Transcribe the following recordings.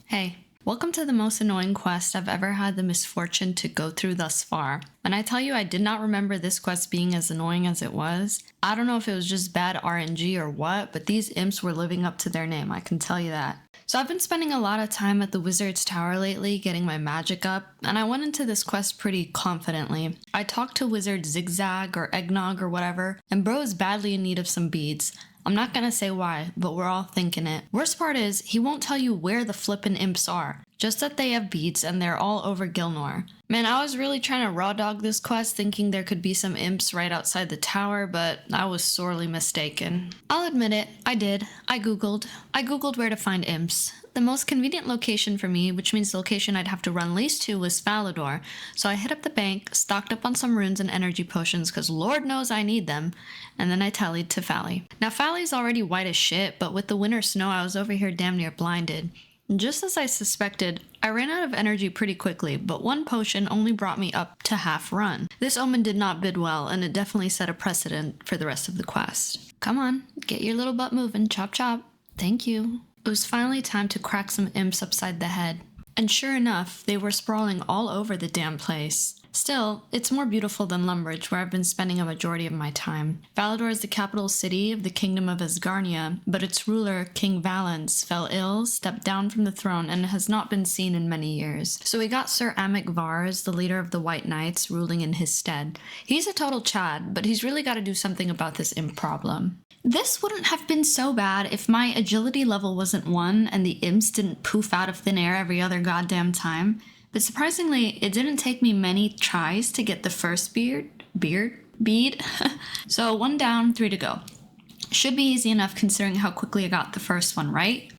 Hey, welcome to the most annoying quest I've ever had the misfortune to go through thus far. When I tell you I did not remember this quest being as annoying as it was, I don't know if it was just bad RNG or what, but these imps were living up to their name, I can tell you that. So I've been spending a lot of time at the Wizard's Tower lately getting my magic up, and I went into this quest pretty confidently. I talked to Wizard Zigzag or Eggnog or whatever, and bro is badly in need of some beads. I'm not gonna say why, but we're all thinking it. Worst part is, he won't tell you where the flippin' imps are, just that they have beads and they're all over Gilnor. Man, I was really trying to raw dog this quest thinking there could be some imps right outside the tower, but I was sorely mistaken. I'll admit it, I did. I googled where to find imps. The most convenient location for me, which means the location I'd have to run least to, was Falador. So I hit up the bank, stocked up on some runes and energy potions, cause Lord knows I need them, and then I tallied to Fally. Now Fally's already white as shit, but with the winter snow I was over here damn near blinded. Just as I suspected, I ran out of energy pretty quickly, but one potion only brought me up to half run. This omen did not bid well, and it definitely set a precedent for the rest of the quest. Come on, get your little butt moving, chop chop. Thank you. It was finally time to crack some imps upside the head. And sure enough, they were sprawling all over the damn place. Still, it's more beautiful than Lumbridge, where I've been spending a majority of my time. Falador is the capital city of the Kingdom of Asgarnia, but its ruler, King Valens, fell ill, stepped down from the throne, and has not been seen in many years. So we got Sir Amic Vars, the leader of the White Knights, ruling in his stead. He's a total Chad, but he's really got to do something about this imp problem. This wouldn't have been so bad if my agility level wasn't 1 and the imps didn't poof out of thin air every other goddamn time. But surprisingly, it didn't take me many tries to get the first bead. So 1 down, 3 to go. Should be easy enough considering how quickly I got the first one, right?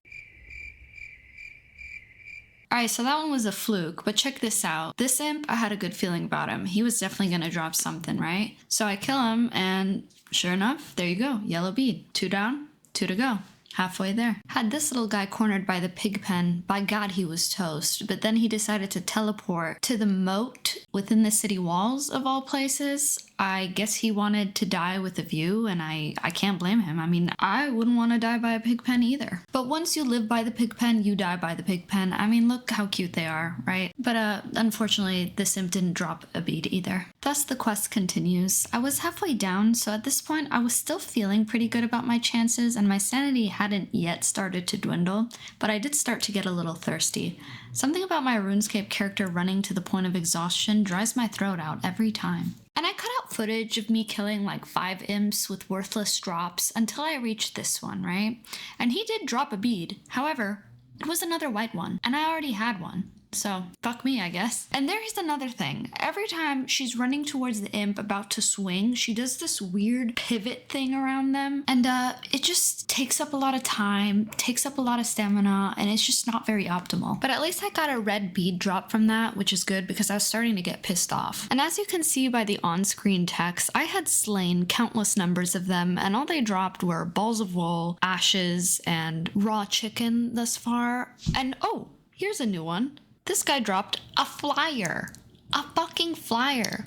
Alright, so that one was a fluke, but check this out. This imp, I had a good feeling about him. He was definitely gonna drop something, right? So I kill him, and sure enough, there you go, yellow bead. 2 down, 2 to go. Halfway there. Had this little guy cornered by the pig pen. By God, he was toast. But then he decided to teleport to the moat within the city walls of all places. I guess he wanted to die with a view, and I can't blame him. I mean, I wouldn't want to die by a pig pen either. But once you live by the pig pen, you die by the pig pen. I mean, look how cute they are, right? But unfortunately, this imp didn't drop a bead either. Thus, the quest continues. I was halfway down, so at this point, I was still feeling pretty good about my chances, and my sanity hadn't yet started to dwindle, but I did start to get a little thirsty. Something about my RuneScape character running to the point of exhaustion dries my throat out every time. And I cut out footage of me killing like 5 imps with worthless drops until I reached this one, right? And he did drop a bead. However, it was another white one, and I already had one. So, fuck me, I guess. And there's another thing. Every time she's running towards the imp about to swing, she does this weird pivot thing around them. And it just takes up a lot of time, takes up a lot of stamina, and it's just not very optimal. But at least I got a red bead drop from that, which is good because I was starting to get pissed off. And as you can see by the on-screen text, I had slain countless numbers of them, and all they dropped were balls of wool, ashes, and raw chicken thus far. And oh, here's a new one. This guy dropped a flyer. A fucking flyer.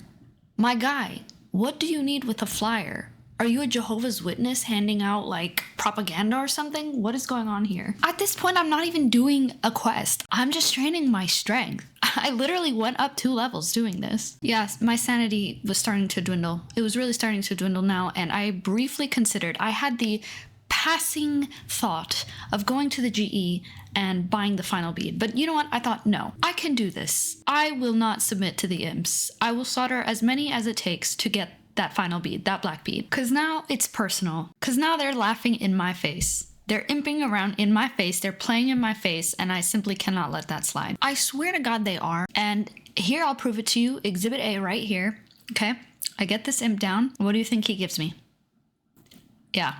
My guy, what do you need with a flyer? Are you a Jehovah's Witness handing out, like, propaganda or something? What is going on here? At this point, I'm not even doing a quest. I'm just training my strength. I literally went up 2 levels doing this. Yes, my sanity was starting to dwindle. It was really starting to dwindle now, and I briefly considered, I had the passing thought of going to the GE and buying the final bead. But you know what? I thought, no, I can do this. I will not submit to the imps. I will slaughter as many as it takes to get that final bead, that black bead. Because now it's personal. Because now they're laughing in my face. They're imping around in my face. They're playing in my face, and I simply cannot let that slide. I swear to God they are. And here, I'll prove it to you. Exhibit A right here. Okay? I get this imp down. What do you think he gives me? Yeah.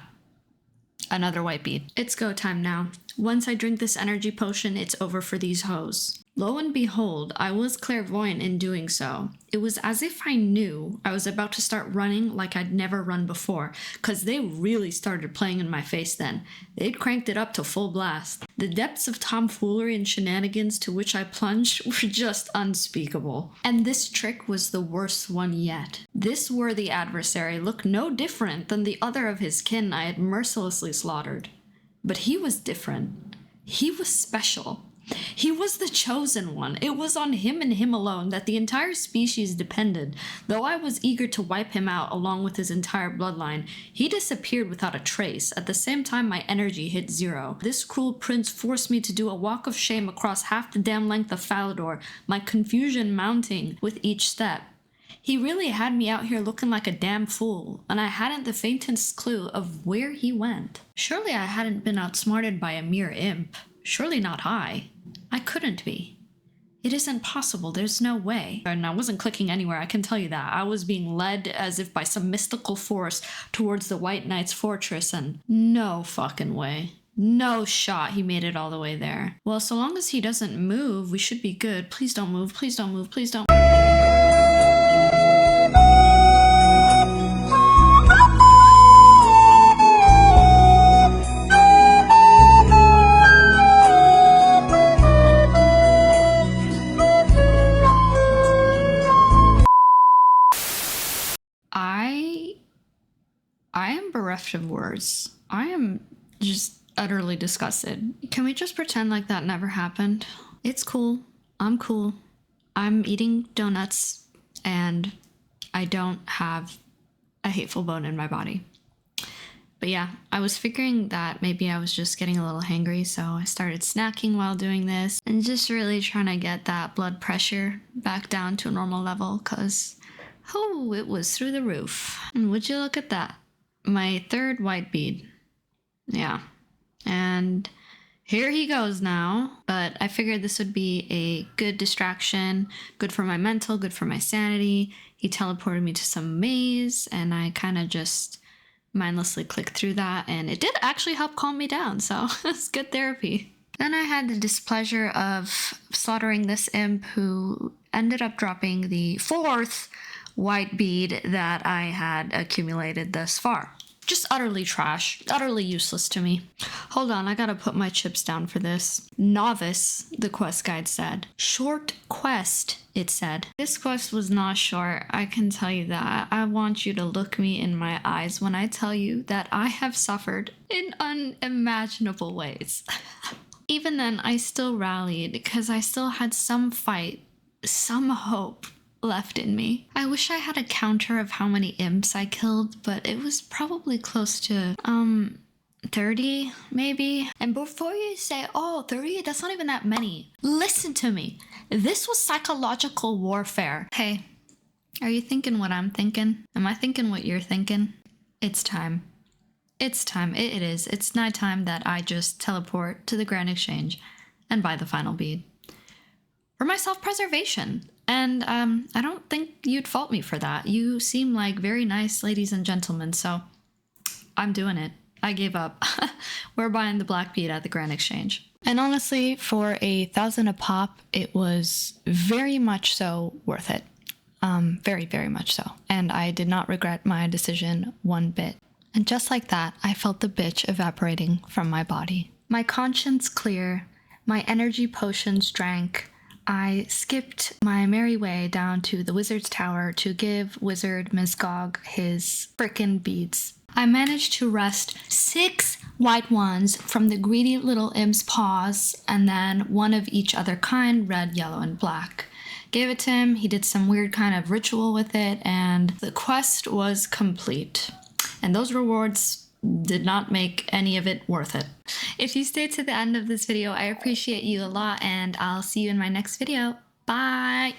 Another white bead. It's go time now. Once I drink this energy potion, it's over for these hoes. Lo and behold, I was clairvoyant in doing so. It was as if I knew I was about to start running like I'd never run before, cause they really started playing in my face then. They'd cranked it up to full blast. The depths of tomfoolery and shenanigans to which I plunged were just unspeakable. And this trick was the worst one yet. This worthy adversary looked no different than the other of his kin I had mercilessly slaughtered. But he was different. He was special. He was the chosen one. It was on him and him alone that the entire species depended. Though I was eager to wipe him out along with his entire bloodline, he disappeared without a trace. At the same time, my energy hit zero. This cruel prince forced me to do a walk of shame across half the damn length of Falador, my confusion mounting with each step. He really had me out here looking like a damn fool, and I hadn't the faintest clue of where he went. Surely I hadn't been outsmarted by a mere imp. Surely not I. I couldn't be. It isn't possible. There's no way. And I wasn't clicking anywhere, I can tell you that. I was being led as if by some mystical force towards the White Knight's fortress, and no fucking way. No shot he made it all the way there. Well, so long as he doesn't move, we should be good. Please don't move. Please don't move. Please don't. I am bereft of words. I am just utterly disgusted. Can we just pretend like that never happened? It's cool. I'm cool. I'm eating donuts and I don't have a hateful bone in my body. But yeah, I was figuring that maybe I was just getting a little hangry, so I started snacking while doing this and just really trying to get that blood pressure back down to a normal level because, oh, it was through the roof. And would you look at that? My third white bead. Yeah. And here he goes now. But I figured this would be a good distraction, good for my mental, good for my sanity. He teleported me to some maze, and I kind of just mindlessly clicked through that, and it did actually help calm me down, so it's good therapy. Then I had the displeasure of slaughtering this imp who ended up dropping the fourth white bead that I had accumulated thus far. Just utterly trash, utterly useless to me. Hold on, I gotta put my chips down for this. Novice, the quest guide said. Short quest, it said. This quest was not short, I can tell you that. I want you to look me in my eyes when I tell you that I have suffered in unimaginable ways. Even then, I still rallied because I still had some fight, some hope left in me. I wish I had a counter of how many imps I killed, but it was probably close to 30 maybe. And before you say, oh, 30, that's not even that many, listen to me. This was psychological warfare. Hey, are you thinking what I'm thinking? Am I thinking what you're thinking? It's time. It's time. It is. It's nighttime that I just teleport to the Grand Exchange and buy the final bead. For my self-preservation. And I don't think you'd fault me for that. You seem like very nice ladies and gentlemen, so I'm doing it. I gave up. We're buying the black bead at the Grand Exchange. And honestly, for 1,000 a pop, it was very much so worth it. Very, very much so. And I did not regret my decision one bit. And just like that, I felt the bitch evaporating from my body. My conscience clear, my energy potions drank. I skipped my merry way down to the wizard's tower to give Wizard Misgog his frickin' beads. I managed to wrest 6 white ones from the greedy little imp's paws, and then one of each other kind, red, yellow, and black. Gave it to him, he did some weird kind of ritual with it, and the quest was complete. And those rewards did not make any of it worth it. If you stayed to the end of this video, I appreciate you a lot, and I'll see you in my next video. Bye!